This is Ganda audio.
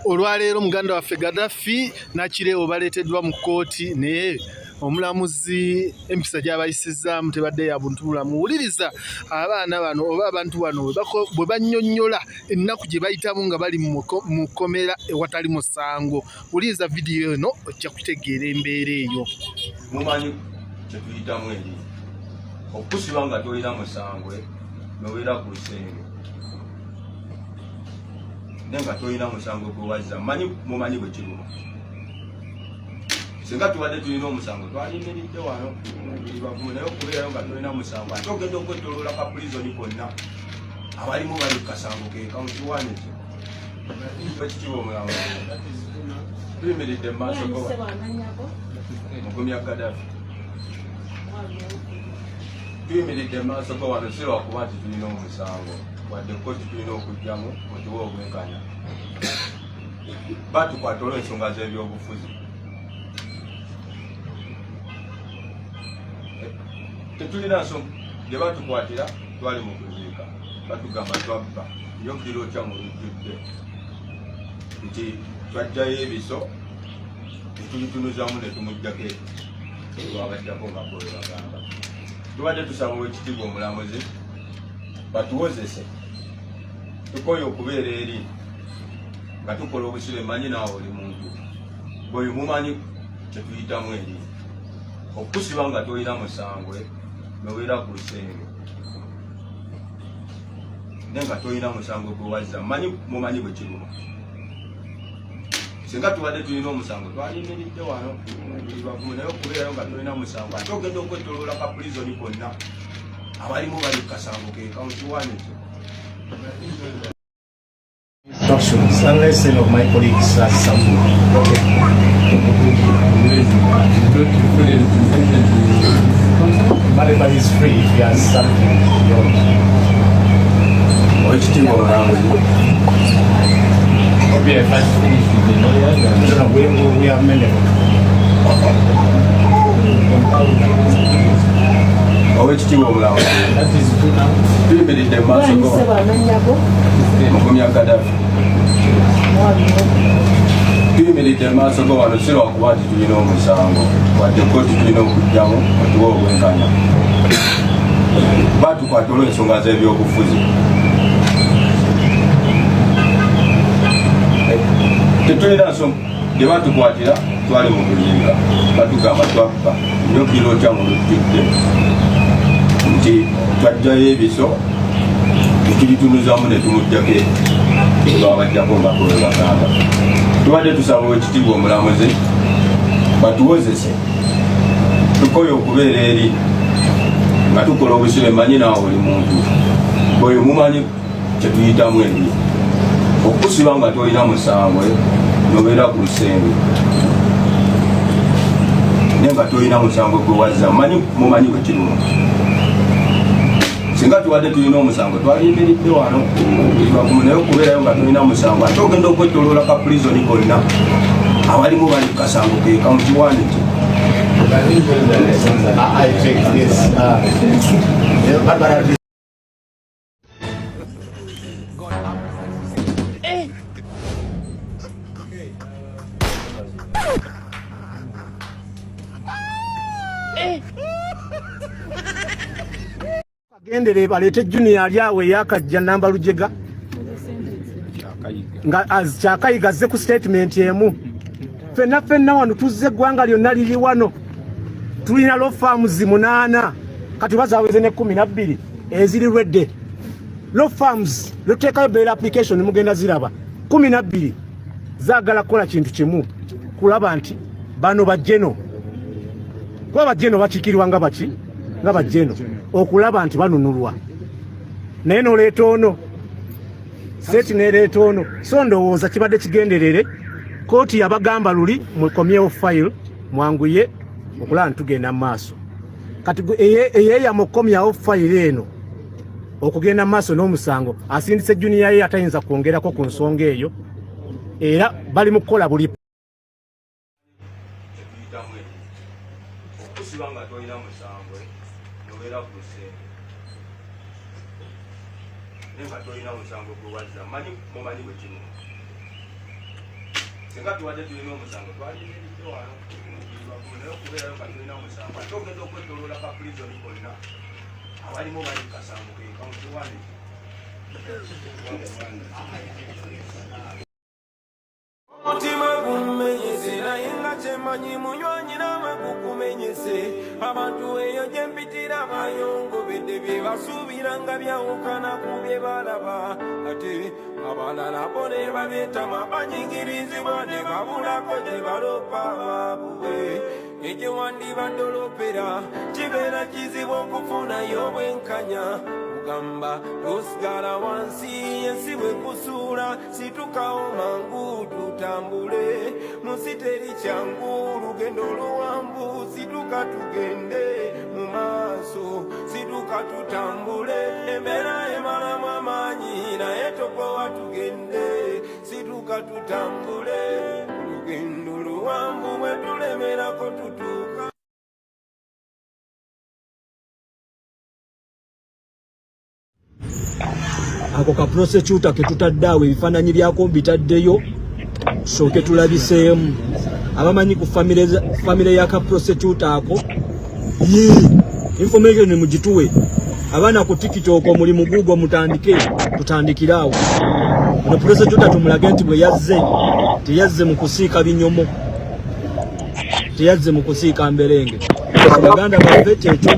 olwaleero muganda waffe Gaddafi Nakireewo baleeteddwa mu kkooti naye omulamuzi empisa gy'abayisizaamu tebadde ya buntu bulamu. Wuliriza abaana bano oba abantu bano bwe bannyonnyola ennaku gye bayitamu nga bali mu kkomera ewatali musango. Wuliriza vidiyo eno ojja kutegeera embeera eyo. Mumanyi kye tuyitamu eri okusiba nga tolina musangwe nobeera ku lusenge naye nga tolina musango gwe wazza mumanyi bwe kiruma. Singa tubadde tulina omusango twalimiridde wano bavumu naye okubeerayo nga tolina musango ate ogenda okwetoloola ka purizoni konna abalimu bali ku kasango ke kamukiwaani kyo ekitiibwa omulamu tuyimiridde mu maaso mugumya Gaddafi tuyimiridde mu maaso go wano si lwakuba nti tulina omusango wadde kkooti tulina okujjamu mutuwe obwenkanya batukwata olw'ensonga z'ebyobufuzi. Tetulina nsonga gye batukwatira twali mu kuziika batugamba twabba yokira otya mu lujjudde nti twajjayo ebiso tetulitunuzamu ne tumuggyako lwabajjako nga bwe bagamba. Tubadde tusaba Oweekitiibwa omulamuzi batuwozese tukoye okubeera eri nga tukola obusibe. Manyi naawe oli muntu bwe mumanyi kye tuyitamu eri okusiba nga tolina musangwe nobeera ku lusenge naye nga tolina musango gwe wazza mumanyi bwe kiruma. Singa tubadde tulina omusango twalimiridde wano bavumu naye okubeerayo nga tolina musango ate ogenda okwetoloola ka purizoni konna abalimu bali ku kasango ke kamukiwaani kyo. Instructions, unless any of my colleagues has something. Okay. Everybody is free if he has something. Oweekitiibwa omulamuzi We are many. Oweekitiibwa omulamuzi tuyimiridde mu maaso go mugumya Gaddafi tuyimiridde mu maaso go wano si lwakuba nti tulina omusango wadde kkooti tulina okujjamu mutuwe obwenkanya batukwata olw'ensonga z'ebyobufuzi. Tetulina nsonga gye batukwatira twali mu kuzinga batugamba twabba yokira otya mu lujjudde nti twajjayo ebiso tetulitunuzamu ne tumuggyako lwabajjako nga bwe bagamba. Tubadde tusaba Oweekitiibwa omulamuzi batuwozese tukoye okubeera eri nga tukola obusibe. Manyi naawe oli muntu bwe mumanyi kye tuyitamu eri okusiba nga tolina musangwe nobeera ku lusenge naye nga tolina musango gwe wazza mumanyi bwe kiruma. Singa tubadde tulina omusango twalimiridde wano bavumu naye okubeerayo nga tolina musango ate ogenda okwetoloola ka purizoni konna abalimu bali ku kasango ke kamukiwaani kyo. I think yes. Gendere balete junior alyawe yakajja namba lujega nga kyakayiga azze ku statement emu fenna wano tuzze gwanga lyonna liri wano tulina law firms 8 kati bazaweze ne 12 eziri redde law firms loteekayo bail application mugenda ziraba 12 zaagala kukola kintu kimu kulaba nti bano bajeno kuba bajeno bakikirirwa nga baki nga bajeno okulaba nti banunulwa naye noleeta ono seti nereeta ono so ndowooza kibadde kigenderere kooti yabagamba luli mukomyewo file mwanguye okulaba ntugenda mu maaso kati eyeeya mukomyawo file eno okugenda mu maaso n'omusango asindise junior ye atayinza kwongerako ku nsonga eyo era bali mu kukola buli okusibanga tolina musangwe nobeera ku lusenge naye nga tolina musango gwe wazza mumanyi bwe kiruma. Senga tuwadde tulina omusango twalimiridde wano naye okubeerayo nga tulina omusango ate ogenda okwetoloola ka prison konna abalimu bali kasango ke kaunti wane Omutima gumenyese naye nga kyemanyi munywanyi nawe gukumenyese abantu eyo gye mpitira bayongobedde bye basuubira nga byawukana ku bye balaba ate abalala bo ne babyetama banyigirizibwa ne babulako gye balopa baabwe ekye wandibadolopera kibeera kizibu okufunayo obwenkanya gamba tosigala wansi ensi bwe kusuula situkawo mangu tutambule munsi teri kyangu lugendo luwanvu situka tugende mu maaso situka tutambule embeera emalamu amaanyi naye tokowa tugende situka tutambule lugendo luwanvu bwe tulemerako tutuuka. Ako ka prosecutor ke tutaddawe ebifaananyi byako bitaddeyo tusooke tulabiseemu abamanyi ku famire ya ka prosecutor ako information mugituwe abaana ku tiktok omulimu gugwo mutandike tutandikire awo ono prosecutor tumulage nti bwe teyazze mu kusiika binyomo teyazze mu kusiika mberenge baganda baffe kyekyo